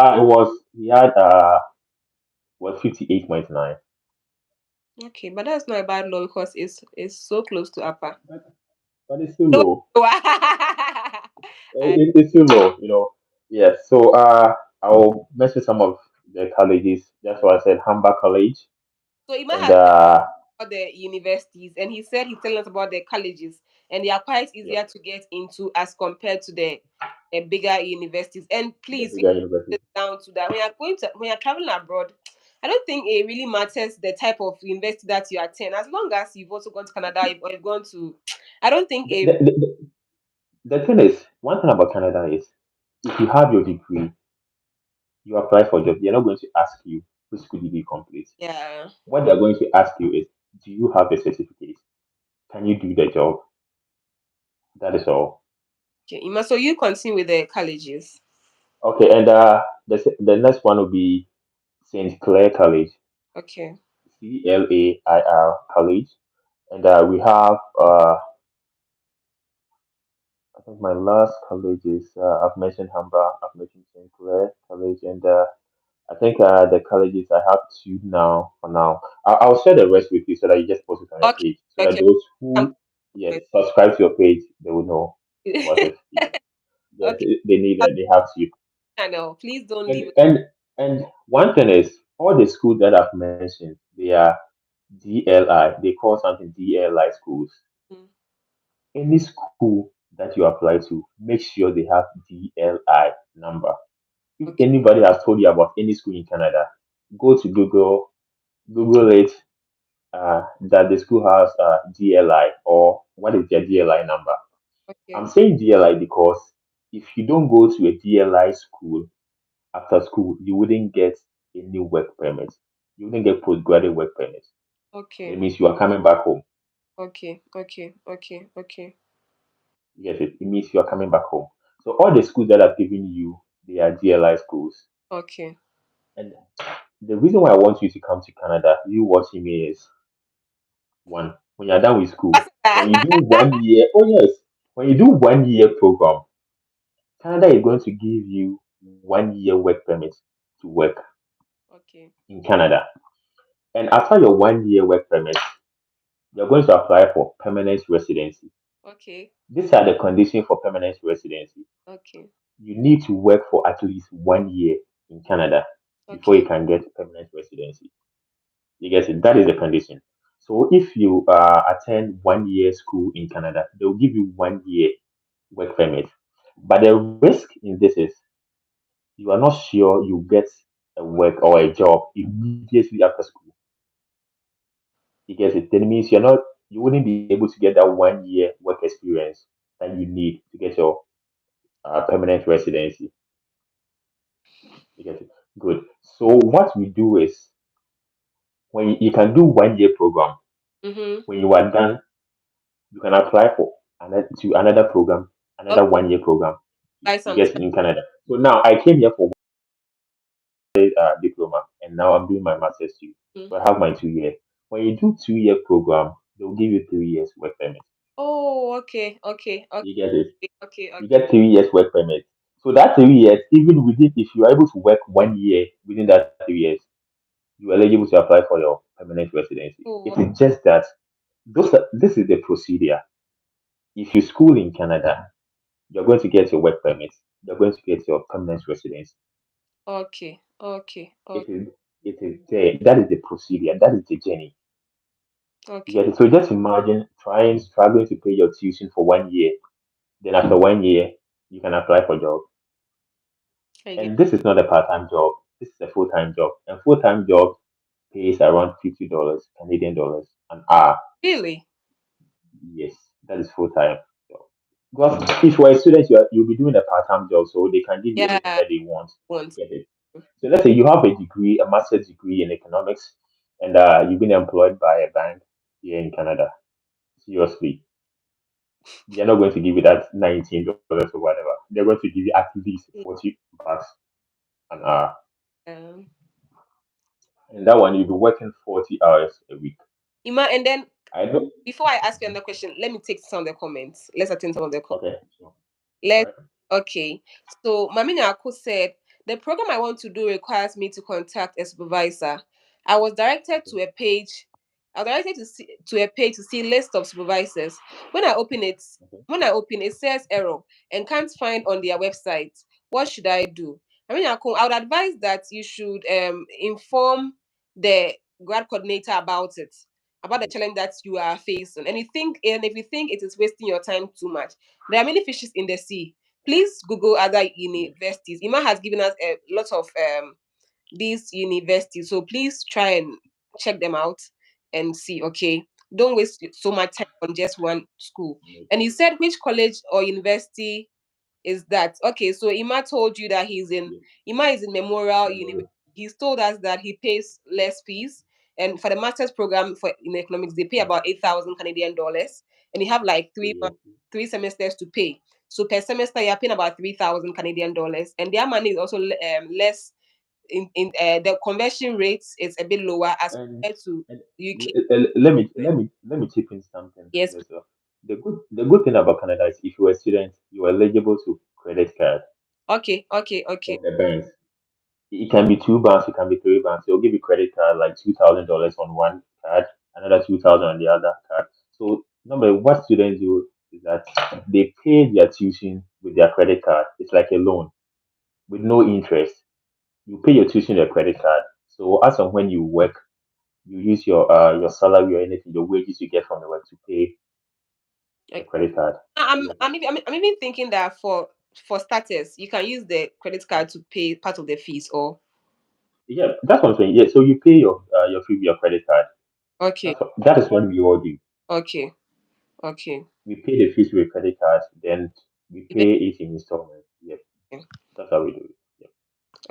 he had was 58.9, Okay, but that's not a bad low because it's so close to upper. but it's still Low- low. I- It's still low. Yes. So I'll mention some of the colleges. That's why I said Humber College, so Ima and has about the universities, and he said he's telling us about the colleges, and they are quite yep, easier to get into as compared to the bigger universities. And the please, bigger university. sit down to that when you're traveling abroad. I don't think it really matters the type of university that you attend, as long as you've also gone to Canada or you've gone to. I don't think The, it. the, the, the thing is, one thing about Canada is, if you have your degree, you apply for a job. They're not going to ask you which school did you complete. Yeah. What they're going to ask you is, Do you have a certificate? Can you do the job? That is all. Okay, Ima. So you continue with the colleges. Okay, and the next one will be St. Clair College, Okay. CLAIR College, and we have I think my last college is I've mentioned Hamba, I've mentioned St. Clair College, and I think the colleges I have two now for now. I'll share the rest with you so that you just post it on your Okay. page so that Okay. those I'm who yes subscribe to your page they will know about okay. it. Yes, yes, they need I'll that they have to. channel. Please don't And leave it. and and one thing is all the schools that I've mentioned they are DLI. They call something DLI schools. Mm. Any school that you apply to, make sure they have DLI number. If Okay. anybody has told you about any school in Canada, go to Google it, that the school has DLI or what is their DLI number. I'm Okay. saying DLI because if you don't go to a DLI school after school, you wouldn't get any work permit. You wouldn't get postgraduate work permit. It Okay. means you are coming back home. Okay. Okay. Okay. Okay. You get it? It means you are coming back home. So all the schools that I've given you, they are DLI schools. Okay. And the reason why I want you to come to Canada, you watching me is one, when you're done with school, when you do 1 year, oh yes, when you do 1 year program, Canada is going to give you 1 year work permit to work Okay. in Canada. And after your 1 year work permit, you're going to apply for permanent residency. Okay. These are the conditions for permanent residency. Okay. You need to work for at least 1 year in Canada before you Okay. can get permanent residency. You get it? That is the condition. So if you attend 1 year school in Canada, they'll give you 1 year work permit. But the risk in this is you are not sure you get a work or a job immediately after school. You get it? Then it means you wouldn't be able to get that 1 year work experience that you need to get your permanent residency. You get it? Good. So what we do is when you can do 1 year program, Mm-hmm. when you are done, you can apply for another program, another Okay. 1 year program. Buy You some get time. it in Canada. So now I came here for diploma, and now I'm doing my master's too. Mm. So I have my 2 year. When you do 2 year program, they'll give you 3 years work permit. Oh, okay. Okay. Okay. You get it? Okay. You Okay. get 3 years work permit. So that 3 years, even within, if you are able to work 1 year within that 3 years, you are eligible to apply for your permanent residency. It Oh, is just that this is the procedure. If you school in Canada, you're going to get your work permit. You're going to get your permanent residency. okay. Okay. It Okay. is it is there. That is the procedure. That is the journey. You Okay. get it? So just imagine struggling to pay your tuition for 1 year. Then after 1 year, you can apply for job. I get. And this is not a part-time job. This is a full-time job. And full-time job pays around $50 Canadian dollars an hour. Really? Yes, that is full-time job. Because if you're a student, you'll be doing a part-time job, so they can give you anything Yeah. that they want. Once. Get it? So let's say you have a degree, a master's degree in economics, and you've been employed by a bank here in Canada. Seriously, they're not going to give you that $19 or whatever. They're going to give you at least $40 an hour. Um, And that one, you'll be working 40 hours a week. Ima, and then I know. before I ask you another question, let me take some of the comments. Let's attend some of the comments. Okay. So, all Let's right. okay. So Mamina Ako said the program I want to do requires me to contact a supervisor. I was directed to a page. I was directed to a page to see list of supervisors. When I open it, Okay. it says error and can't find on their website. What should I do? Mamina Ako, I would advise that you should inform the grad coordinator about the challenge that you are facing. And if you think it is wasting your time too much, there are many fishes in the sea. Please Google other Yes. universities. Ima has given us a lot of these universities, so please try and check them out and see. Okay, don't waste so much time on just one school. Yes. And he said, which college or university is that? Okay, so Ima told you that Yes. Ima is in Memorial University. Memorial. He's told us that he pays less fees. And for the master's program in economics, they pay about 8,000 Canadian dollars, and you have like three semesters to pay. So per semester, you're paying about 3,000 Canadian dollars, and their money is also less. In the conversion rates is a bit lower as And, compared to and UK. let me chip in something. Yes. Yes, sir. The good thing about Canada is if you're a student, you are eligible to credit card Okay. Okay. Okay. from the banks. It can be 2 banks, it can be 3 banks. They'll give you credit card like $2,000 on one card, another 2,000 on the other card. So normally, what students do is that they pay their tuition with their credit card. It's like a loan with no interest. You pay your tuition with your credit card. So as and when you work, you use your salary or anything, the wages you get from the work to pay the Okay. credit card. I'm Yes. I'm even, I'm even thinking that for starters, you can use the credit card to pay part of the fees. Or Yeah, that's what I'm saying. Yeah, so you pay your fee with your credit card. okay. That is what we all do. Okay. Okay. We pay the fees with credit cards, then we Then- pay it in installments. Yep, that's how we do it. Yep.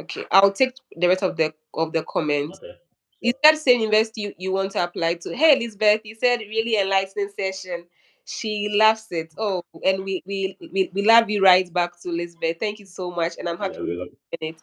Okay. I'll take the rest of the comments. Okay. You Sure. said same university you want to apply to. Hey, Elizabeth, you said really enlightening session. She loves it. Oh, and we love you right back to Elizabeth. Thank you so much. And I'm happy Yeah, we love it.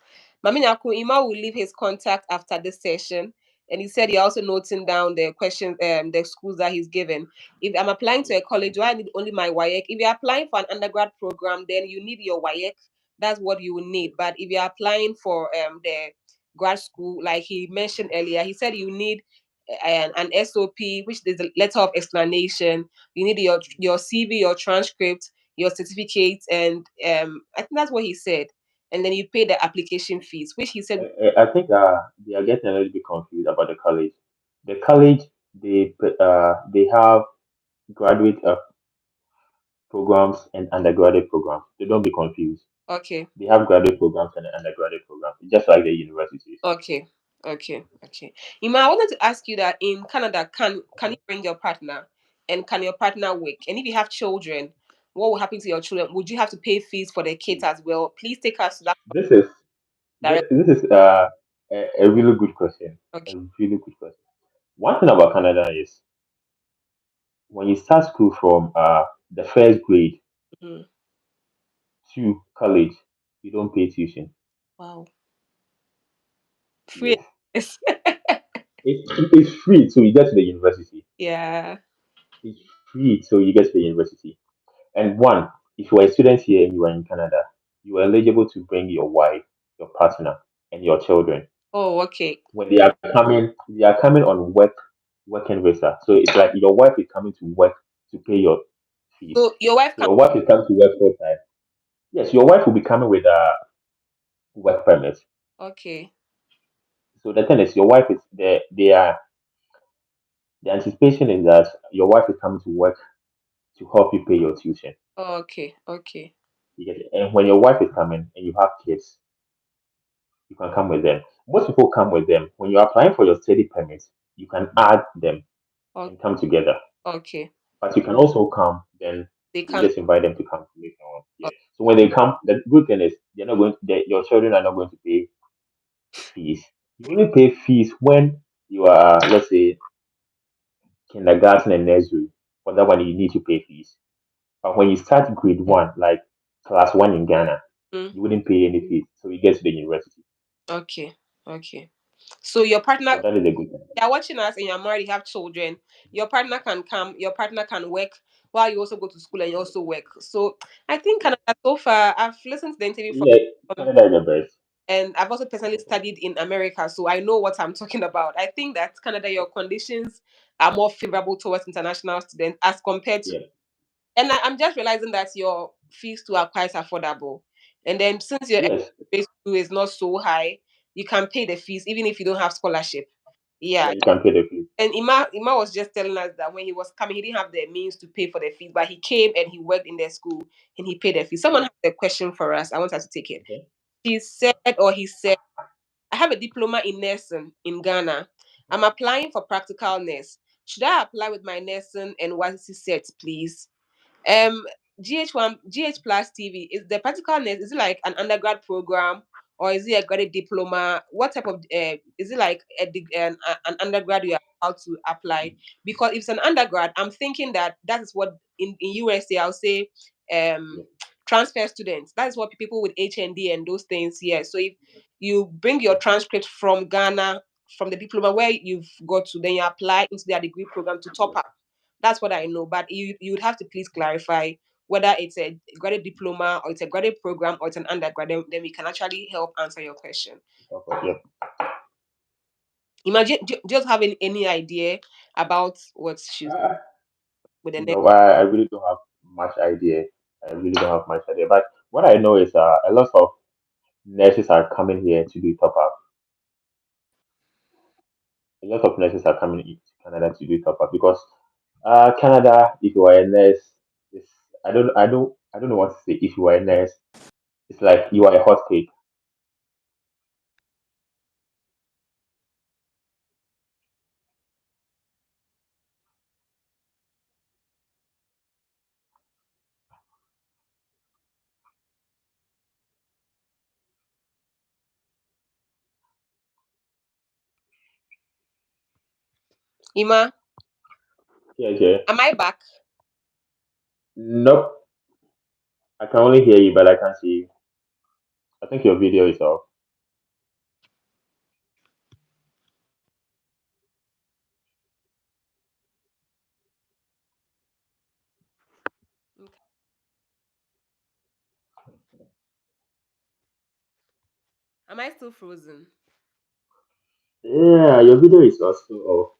Mami Naku Ima will leave his contact after this session. And he said you're also noting down the questions, the schools that he's given. If I'm applying to a college, do I need only my WAEC? If you're applying for an undergrad program, then you need your WAEC. That's what you will need. But if you're applying for the grad school, like he mentioned earlier, he said you need an SOP, which is a letter of explanation. You need your CV, your transcript, your certificate, and I think that's what he said. And then you pay the application fees, which he said, I think they are getting a little bit confused about the college. The college they have graduate programs and undergraduate programs. They don't be confused. okay, They have graduate programs and undergraduate programs, just like the universities. okay, okay. Ima, I wanted to ask you that in Canada, can you bring your partner, and can your partner work? And if you have children, what will happen to your children? Would you have to pay fees for the kids as well? Please take us to that This is direct. this is a really good question. A Okay, really good question. One thing about Canada is when you start school from the first grade mhm. to college, you don't pay tuition. Wow, free. Yes, Yes. it's free till you get to the university. Yeah. It's free till you get to the university. And one, if you are a student here and you are in Canada, you are eligible to bring your wife, your partner, and your children. Oh, okay. When they are coming on working visa. So it's like your wife is coming to work to pay your fees. So your wife So can. your wife is coming to work full time. Yes, your wife will be coming with a work permit. Okay. So the thing is, your wife is there. The anticipation is that your wife is coming to work to help you pay your tuition. Okay. Okay. You get it? And when your wife is coming and you have kids, you can come with them. Most people come with them. When you're applying for your study permit, you can add them o- and come together. Okay. But you can also come, then They we can. just invite them to come later on. Yeah. So when they come, the good thing is your children are not going to pay fees. You only pay fees when you are, let's say, kindergarten and nursery. For that one, you need to pay fees. But when you start grade one, like class one in Ghana, Mm, you wouldn't pay any fees. So you get to the university. okay. Okay. So your partner, So that is a good thing. you're watching us and you're married, you have children. Your partner can come. Your partner can work while you also go to school and you also work. So I think Canada so far, I've listened to the interview Yeah, from Canada is the best. and I've also personally studied in America, so I know what I'm talking about. I think that Canada, your conditions are more favorable towards international students as compared to. Yeah. And I'm just realizing that your fees too are quite affordable. And then since your Yes. base too is not so high, you can pay the fees even if you don't have scholarship. Yeah. Yeah, you can pay the fees. And Ima was just telling us that when he was coming, he didn't have the means to pay for the fees, but he came and he worked in the school and he paid the fees. Someone has a question for us. I want us to take it. Okay. She said, or he said, I have a diploma in nursing in Ghana. I'm applying for practical nurse. Should I apply with my nursing and NYC set, please? Um, GH1, GH Plus TV is the practical nurse. Is it like an undergrad program, or is it a graduate diploma? What type of is it like an undergrad you are about to apply? Because if it's an undergrad, I'm thinking that is what in USA I'll say Yeah. transfer students. That is what people with HND and those things. Yeah. So if you bring your transcript from Ghana from the diploma where you've got to, then you apply into their degree program to top up. That's what I know. But you would have to please clarify whether it's a graduate diploma or it's a graduate program or it's an undergrad, then we can actually help answer your question. Okay. Yeah. Imagine, just having any idea about what she's Uh, with the next. no, I really don't have much idea. I really don't have much idea. But what I know is a lot of nurses are coming here to do top up. A lot of nurses are coming to Canada to do top up because Canada, if you are a nurse, is I don't know what to say. If you are a nurse, it's like you are a hot cake. Ima, Yeah, yeah. am I back? Nope. I can only hear you, but I can't see you. I think your video is off. Okay. Am I still frozen? Yeah, your video is also off.